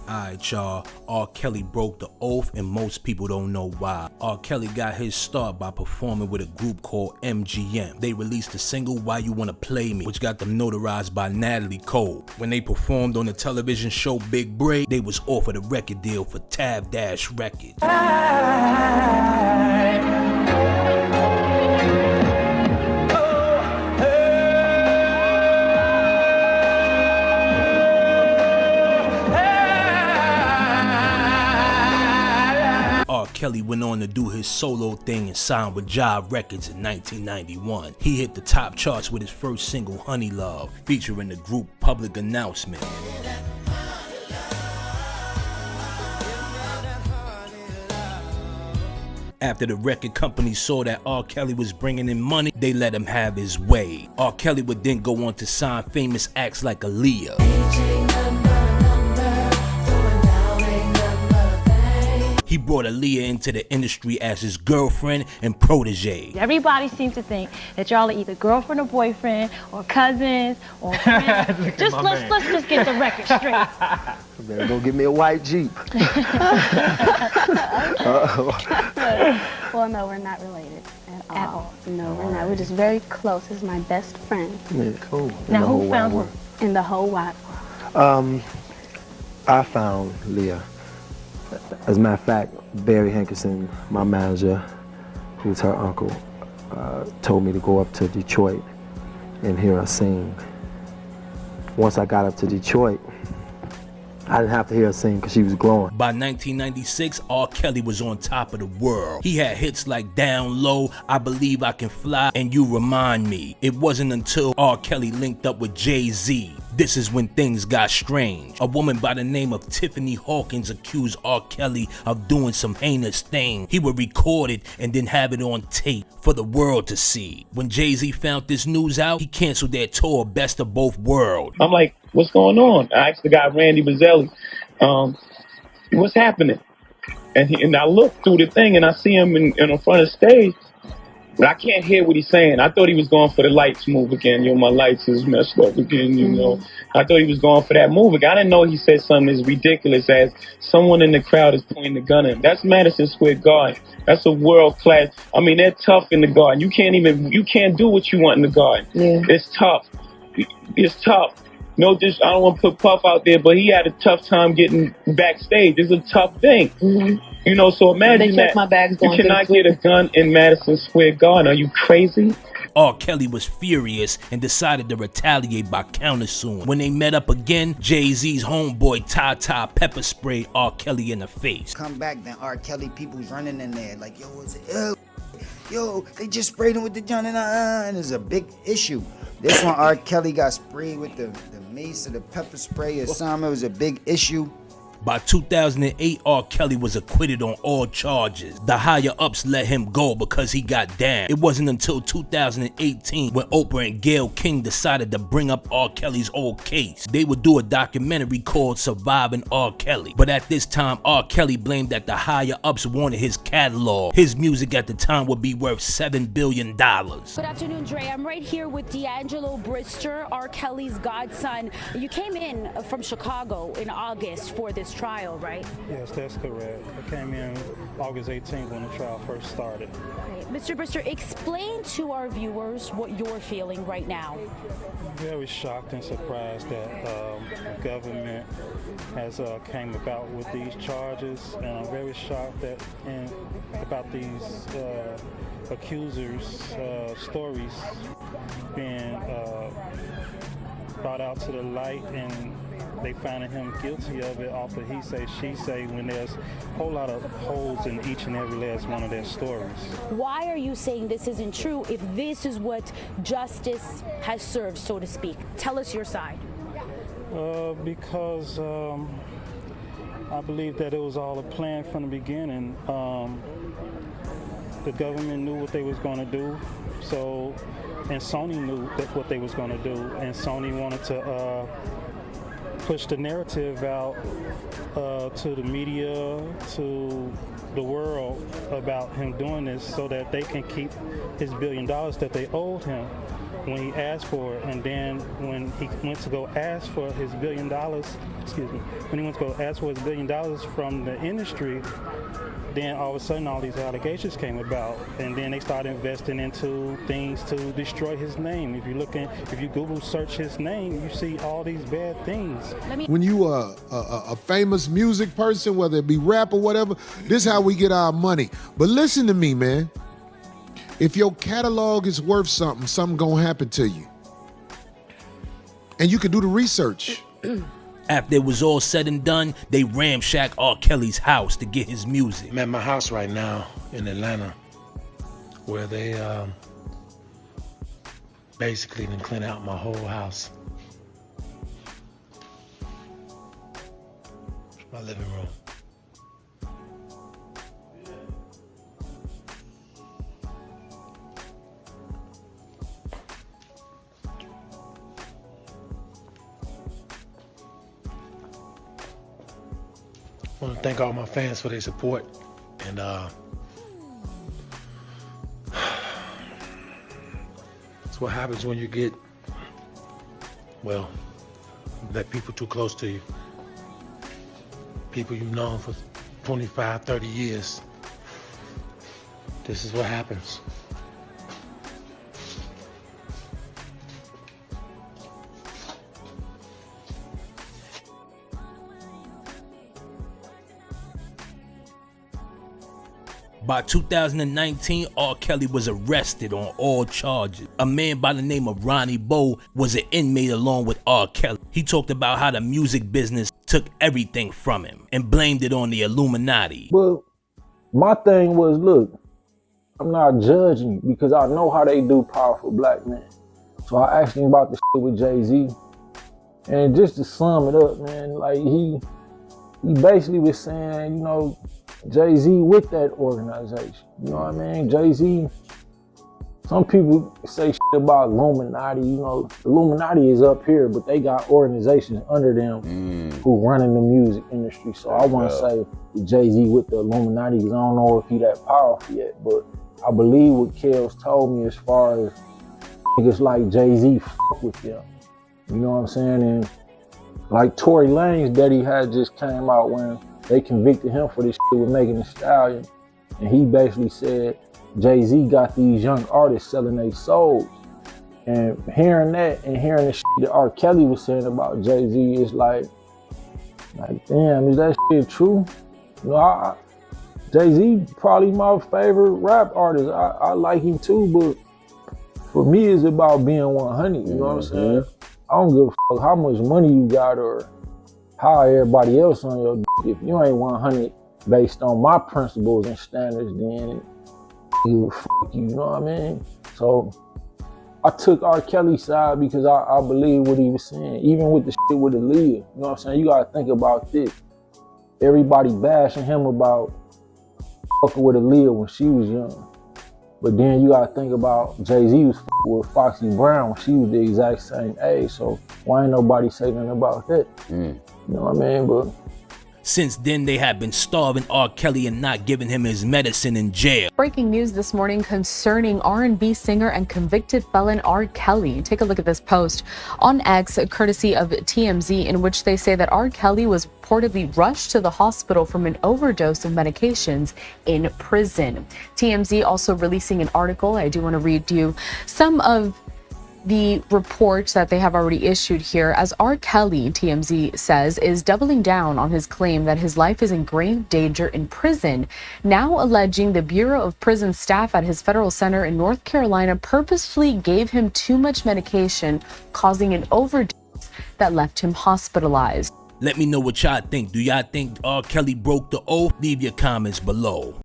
Alright y'all, R. Kelly broke the oath and most people don't know why. R. Kelly got his start by performing with a group called MGM. They released the single Why You Wanna Play Me, which got them notarized by Natalie Cole. When they performed on the television show Big Break, they was offered a record deal for Tab Dash Records. R. Kelly went on to do his solo thing and signed with Jive Records in 1991. He hit the top charts with his first single, Honey Love, featuring the group Public Announcement. After the record company saw that R. Kelly was bringing in money, they let him have his way. R. Kelly would then go on to sign famous acts like Aaliyah. He brought Aaliyah into the industry as his girlfriend and protege. Everybody seems to think that y'all are either girlfriend or boyfriend or cousins or friends. let's just get the record straight. I better go get me a white Jeep. Well, no, we're not related at all. No, we're not. We're just very close. He's my best friend. Yeah, cool. Now, who found her? In the whole wide world. I found Leah. As a matter of fact, Barry Hankerson, my manager, who's her uncle, told me to go up to Detroit and hear her sing. Once I got up to Detroit, I didn't have to hear her sing because she was glowing. By 1996, R. Kelly was on top of the world. He had hits like Down Low, I Believe I Can Fly, and You Remind Me. It wasn't until R. Kelly linked up with Jay-Z. This is when things got strange. A woman by the name of Tiffany Hawkins accused R. Kelly of doing some heinous thing. He would record it and then have it on tape for the world to see. When Jay-Z found this news out, he canceled their tour Best of Both Worlds. I'm like, what's going on? I asked the guy, Randy Bazzelli, what's happening? And I look through the thing and I see him in the front of the stage, but I can't hear what he's saying. I thought he was going for the lights move again. My lights is messed up again, I thought he was going for that move again. I didn't know he said something as ridiculous as someone in the crowd is pointing the gun at him. That's Madison Square Garden. That's a world class. I mean, they're tough in the garden. You can't do what you want in the garden. Yeah. It's tough. It's tough. No, I don't want to put Puff out there, but he had a tough time getting backstage. It's a tough thing. So imagine that. You cannot get a gun in Madison Square Garden. Are you crazy? R. Kelly was furious and decided to retaliate by countersuing. When they met up again, Jay-Z's homeboy Ty pepper sprayed R. Kelly in the face. Come back, then R. Kelly people's running in there like, yo, they just sprayed him with the gun and it's a big issue. This one, R. Kelly got sprayed with the mace or the pepper spray or something. It was a big issue. By 2008, R. Kelly was acquitted on all charges. The higher-ups let him go because he got down. It wasn't until 2018 when Oprah and Gayle King decided to bring up R. Kelly's old case. They would do a documentary called Surviving R. Kelly. But at this time, R. Kelly blamed that the higher-ups wanted his catalog. His music at the time would be worth $7 billion. Good afternoon, Dre. I'm right here with D'Angelo Brister, R. Kelly's godson. You came in from Chicago in August for this trial, right? Yes, that's correct. I came in August 18th when the trial first started. Okay. Mr. Brister, explain to our viewers what you're feeling right now. Very shocked and surprised that the government has came about with these charges, and I'm very shocked about these accusers' stories being brought out to the light, and they finding him guilty of it off of he say, she say, when there's a whole lot of holes in each and every last one of their stories. Why are you saying this isn't true if this is what justice has served, so to speak? Tell us your side. Because I believe that it was all a plan from the beginning. The government knew what they was going to do, and Sony knew what they was going to do, and Sony wanted to push the narrative out to the media, to the world about him doing this so that they can keep his $1 billion that they owed him. when he asked for it, and then when he went to go ask for his $1 billion, when he went to go ask for his $1 billion from the industry, then all of a sudden all these allegations came about, and then they started investing into things to destroy his name. If you Google search his name, you see all these bad things. When you are a famous music person, whether it be rap or whatever, this is how we get our money. But listen to me, man. If your catalog is worth something, something gonna happen to you. And you can do the research. After it was all said and done, they ramshacked R. Kelly's house to get his music. I'm at my house right now in Atlanta, where they basically done clean out my whole house. My living room. I want to thank all my fans for their support, and it's what happens when you get, well, let people too close to you. People you've known for 25, 30 years. This is what happens. By 2019, R. Kelly was arrested on all charges. A man by the name of Ronnie Bo was an inmate along with R. Kelly. He talked about how the music business took everything from him and blamed it on the Illuminati. But my thing was, look, I'm not judging because I know how they do powerful black men. So I asked him about the shit with Jay-Z. And just to sum it up, man, like he basically was saying, you know, Jay-Z with that organization. You know what I mean? Jay-Z, some people say shit about Illuminati. You know, Illuminati is up here, but they got organizations under them who running the music industry. So I want to say Jay-Z with the Illuminati, because I don't know if he that powerful yet, but I believe what Kel's told me as far as niggas like Jay-Z fuck with them. You know what I'm saying? And like Tory Lanez daddy had just came out when they convicted him for this shit with Megan Thee Stallion. And he basically said Jay-Z got these young artists selling their souls. And hearing that and hearing the shit that R. Kelly was saying about Jay-Z is like damn, is that shit true? You know, Jay-Z probably my favorite rap artist. I like him too, but for me it's about being 100, you know what I'm saying? I don't give a fuck how much money you got or how everybody else on your dick. If you ain't 100 based on my principles and standards, then you fuck you know what I mean? So I took R. Kelly's side because I believe what he was saying, even with the shit with Aaliyah. You know what I'm saying? You gotta think about this. Everybody bashing him about fucking with Aaliyah when she was young. But then you gotta think about Jay-Z was fucking with Foxy Brown when she was the exact same age. So why ain't nobody say nothing about that? You know what I mean? But since then, they have been starving R. Kelly and not giving him his medicine in jail. Breaking news this morning concerning R&B singer and convicted felon R. Kelly. Take a look at this post on X, courtesy of TMZ, in which they say that R. Kelly was reportedly rushed to the hospital from an overdose of medications in prison. TMZ also releasing an article. I do want to read you some of the reports that they have already issued here, as R. Kelly, TMZ says, is doubling down on his claim that his life is in grave danger in prison, now alleging the Bureau of Prison staff at his federal center in North Carolina purposefully gave him too much medication, causing an overdose that left him hospitalized. Let me know what y'all think. Do y'all think R. Kelly broke the oath? Leave your comments below.